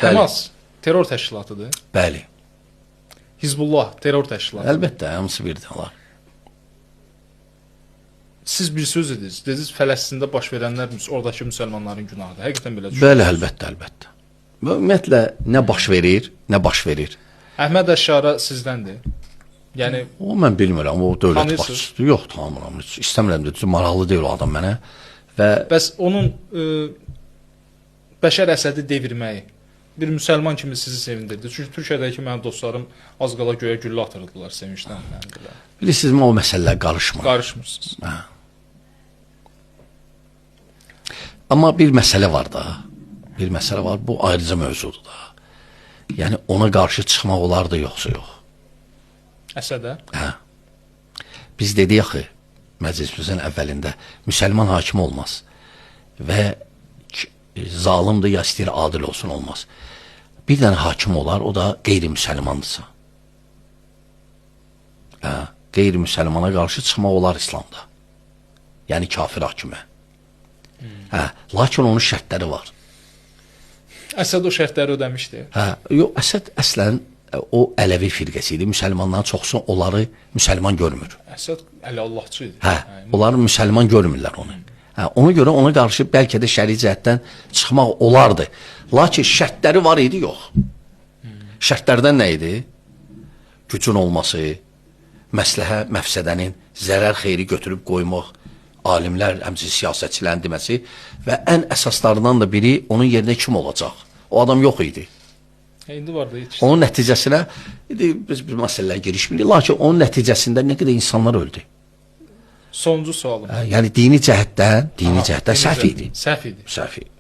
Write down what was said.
Həmas terror təşkilatıdır. Bəli. Hizbullah terror təşkilatı. Əlbəttə, hamısı birdir onlar. Siz bir söz dediniz. Dediniz Fələstində baş verənlər oradakı müsəlmanların günahıdır. Həqiqətən belə düşünürsünüz? Bəli, əlbəttə, əlbəttə. Və ümumiyyətlə nə baş verir, nə baş verir. Əhməd Əşşara sizdəndir. Yəni O mən bilmirəm, o dövlət Tanıyırsınız? başçısı. Yox, tanımıram. Heç İstəmirəm də, maraqlı deyil o adam mənə. Və bəs onun Bəşər Əsədi devirməyi bir müsəlman kimi sizi sevindirdi. Çünki Türkiyədəki mənim dostlarım az qala göyə güllə atırdılar sevincdən. bilirsiniz, o məsələlər qarışmır. Qarışmırsınız. Hə. Amma bir məsələ var da. Bir məsələ var, bu ayrıca mövzudur da. Yəni ona qarşı çıxmaq olardı, yoxsa yox. Əsədə? Hə. Biz dedik axı, məclisimizin əvvəlində müsəlman hakim olmaz və zalimdir ya istəyir adil olsun olmaz. Bir dənə hakim olar, o da qeyri-müsəlmandırsa. Hə, qeyri-müsəlmana qarşı çıxmaq olar İslamda. Yəni kafir hakimə. Hə, lakin onun şərtləri var. Əsəd o şərtləri ödəmişdi. Hə, yox, Əsəd əslən o Ələvi firqəsi idi. Müsəlmanların çoxsu onları müsəlman görmür. Əsəd Allahçı idi. Hə, onları müsəlman görmürlər onu. Hə, ona görə ona qarşı bəlkə də şəri cəhətdən çıxmaq olardı. Lakin şərtləri var idi, yox. Şərtlərdən nə idi? Gücün olması, məsləhə məfsədənin zərər xeyri götürüb qoymaq, alimlər, həmçinin siyasətçilərin deməsi və ən əsaslarından da biri onun yerinə kim olacaq? O adam yox idi. İndi var da yetişdi. Onun nəticəsinə, biz bir məsələlərə girişmirik, lakin onun nəticəsində nə qədər insanlar öldü. Sonuncu sualım. Yəni dini cəhətdən səhv idi. Səhv idi. Səhv idi.